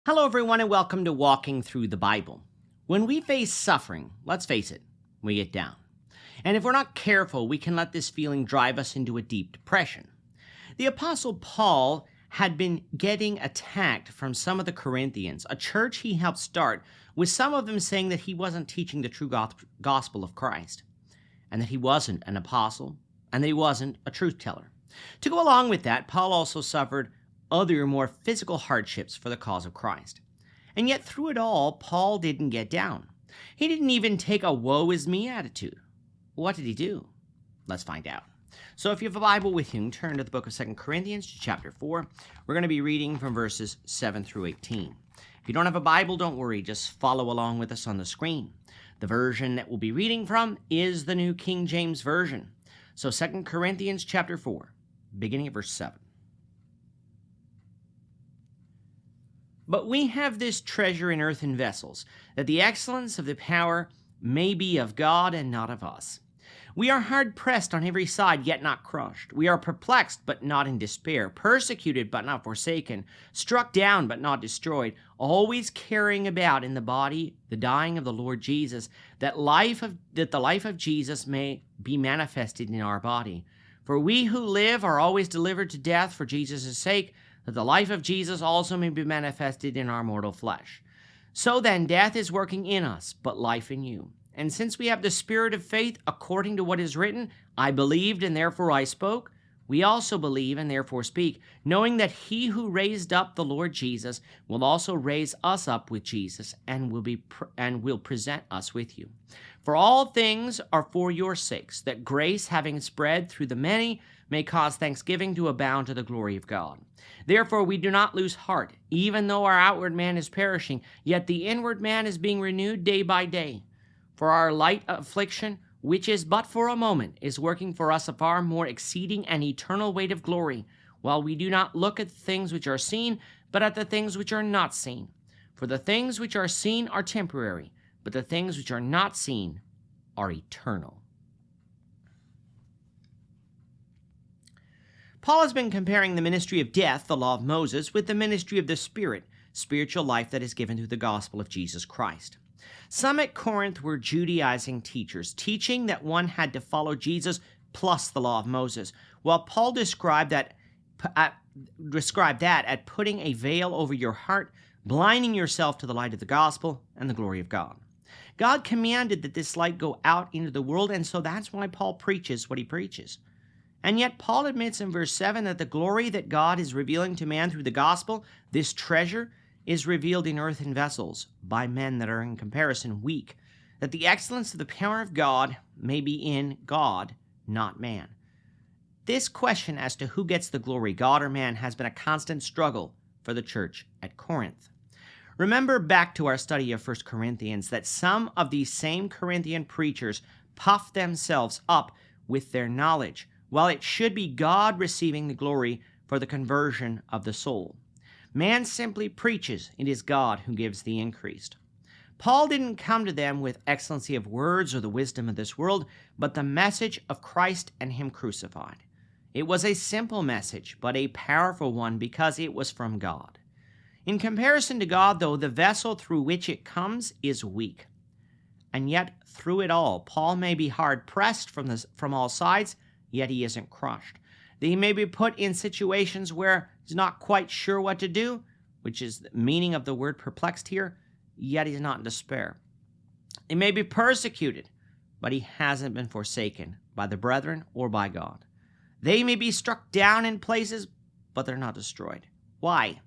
Hello, everyone, and welcome to Walking Through the Bible. When we face suffering, let's face it, we get down. And if we're not careful, we can let this feeling drive us into a deep depression. The Apostle Paul had been getting attacked from some of the Corinthians, a church he helped start, with some of them saying that he wasn't teaching the true gospel of Christ, and that he wasn't an apostle, and that he wasn't a truth teller. To go along with that, Paul also suffered other more physical hardships for the cause of Christ. And yet through it all, Paul didn't get down. He didn't even take a woe is me attitude. What did he do? Let's find out. So if you have a Bible with you, turn to the book of 2 Corinthians, chapter 4. We're going to be reading from verses 7 through 18. If you don't have a Bible, don't worry, just follow along with us on the screen. The version that we'll be reading from is the New King James Version. So 2 Corinthians chapter 4, beginning at verse 7. But we have this treasure in earthen vessels, that the excellence of the power may be of God and not of us. We are hard pressed on every side, yet not crushed. We are perplexed, but not in despair, persecuted, but not forsaken, struck down, but not destroyed, always carrying about in the body the dying of the Lord Jesus, that the life of Jesus may be manifested in our body. For we who live are always delivered to death for Jesus' sake, that the life of Jesus also may be manifested in our mortal flesh. So then, death is working in us, but life in you. And since we have the spirit of faith, according to what is written, I believed and therefore I spoke, we also believe and therefore speak, knowing that he who raised up the Lord Jesus will also raise us up with Jesus and will present us with you. For all things are for your sakes, that grace, having spread through the many, may cause thanksgiving to abound to the glory of God. Therefore we do not lose heart, even though our outward man is perishing, yet the inward man is being renewed day by day. For our light affliction, which is but for a moment, is working for us a far more exceeding and eternal weight of glory, while we do not look at the things which are seen, but at the things which are not seen. For the things which are seen are temporary, but the things which are not seen are eternal. Paul has been comparing the ministry of death, the law of Moses, with the ministry of the Spirit, spiritual life that is given through the gospel of Jesus Christ. Some at Corinth were Judaizing teachers, teaching that one had to follow Jesus plus the law of Moses, while Paul described that at putting a veil over your heart, blinding yourself to the light of the gospel and the glory of God. God commanded that this light go out into the world, and so that's why Paul preaches what he preaches. And yet Paul admits in verse 7 that the glory that God is revealing to man through the gospel, this treasure, is revealed in earthen vessels by men that are in comparison weak, that the excellence of the power of God may be in God, not man. This question as to who gets the glory, God or man, has been a constant struggle for the church at Corinth. Remember back to our study of 1 Corinthians that some of these same Corinthian preachers puffed themselves up with their knowledge, while it should be God receiving the glory for the conversion of the soul. Man simply preaches, it is God who gives the increase. Paul didn't come to them with excellency of words or the wisdom of this world, but the message of Christ and him crucified. It was a simple message, but a powerful one because it was from God. In comparison to God, though, the vessel through which it comes is weak. And yet, through it all, Paul may be hard-pressed from all sides, yet he isn't crushed. He may be put in situations where he's not quite sure what to do, which is the meaning of the word perplexed here, yet he's not in despair. He may be persecuted, but he hasn't been forsaken by the brethren or by God. They may be struck down in places, but they're not destroyed. Why?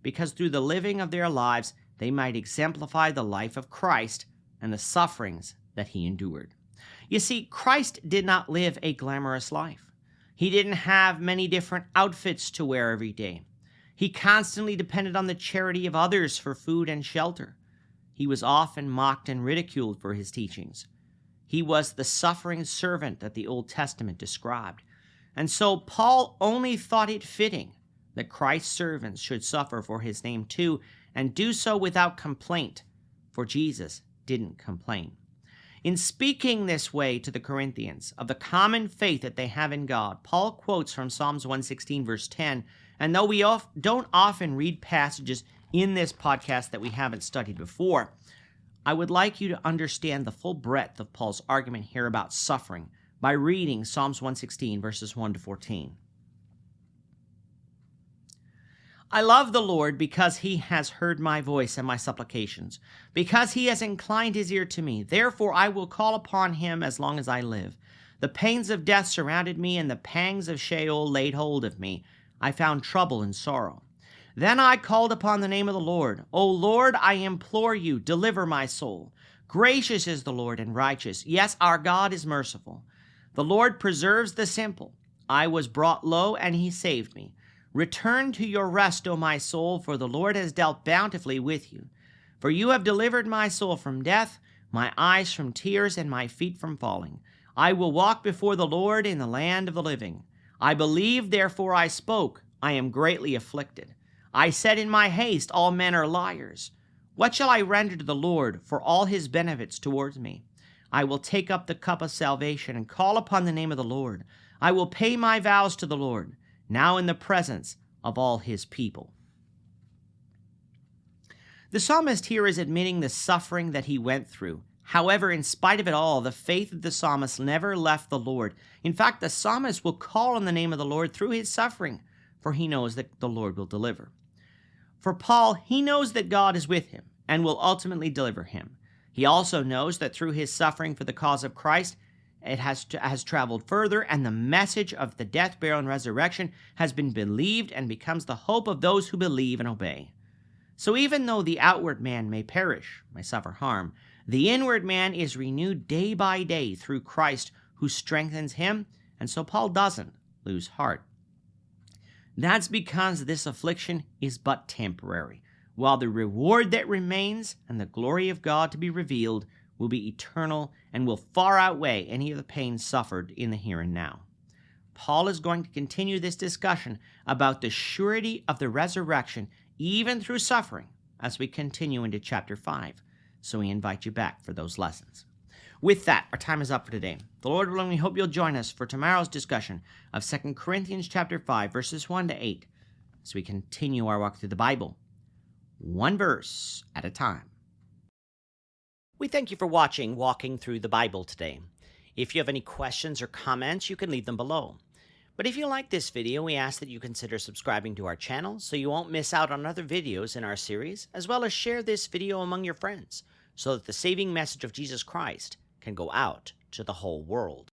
Because through the living of their lives, they might exemplify the life of Christ and the sufferings that he endured. You see, Christ did not live a glamorous life. He didn't have many different outfits to wear every day. He constantly depended on the charity of others for food and shelter. He was often mocked and ridiculed for his teachings. He was the suffering servant that the Old Testament described. And so Paul only thought it fitting that Christ's servants should suffer for his name too, and do so without complaint, for Jesus didn't complain. In speaking this way to the Corinthians of the common faith that they have in God, Paul quotes from Psalms 116, verse 10, and though we don't often read passages in this podcast that we haven't studied before, I would like you to understand the full breadth of Paul's argument here about suffering by reading Psalms 116, verses 1 to 14. I love the Lord because he has heard my voice and my supplications, because he has inclined his ear to me. Therefore I will call upon him as long as I live. The pains of death surrounded me, and the pangs of Sheol laid hold of me. I found trouble and sorrow. Then I called upon the name of the Lord. O Lord, I implore you, deliver my soul. Gracious is the Lord and righteous. Yes, our God is merciful. The Lord preserves the simple. I was brought low, and he saved me. Return to your rest, O my soul, for the Lord has dealt bountifully with you. For you have delivered my soul from death, my eyes from tears, and my feet from falling. I will walk before the Lord in the land of the living. I believed, therefore I spoke. I am greatly afflicted. I said in my haste, all men are liars. What shall I render to the Lord for all his benefits towards me? I will take up the cup of salvation and call upon the name of the Lord. I will pay my vows to the Lord, now in the presence of all his people. The psalmist here is admitting the suffering that he went through. However, in spite of it all, the faith of the psalmist never left the Lord. In fact, the psalmist will call on the name of the Lord through his suffering, for he knows that the Lord will deliver. For Paul, he knows that God is with him and will ultimately deliver him. He also knows that through his suffering for the cause of Christ, it has traveled further, and the message of the death, burial, and resurrection has been believed and becomes the hope of those who believe and obey. So even though the outward man may perish, may suffer harm, the inward man is renewed day by day through Christ, who strengthens him, and so Paul doesn't lose heart. That's because this affliction is but temporary, while the reward that remains and the glory of God to be revealed will be eternal and will far outweigh any of the pain suffered in the here and now. Paul is going to continue this discussion about the surety of the resurrection, even through suffering, as we continue into chapter 5. So we invite you back for those lessons. With that, our time is up for today. The Lord willing, we hope you'll join us for tomorrow's discussion of 2 Corinthians chapter 5, verses 1 to 8, as we continue our walk through the Bible, one verse at a time. We thank you for watching Walking Through the Bible today. If you have any questions or comments, you can leave them below. But if you like this video, we ask that you consider subscribing to our channel so you won't miss out on other videos in our series, as well as share this video among your friends so that the saving message of Jesus Christ can go out to the whole world.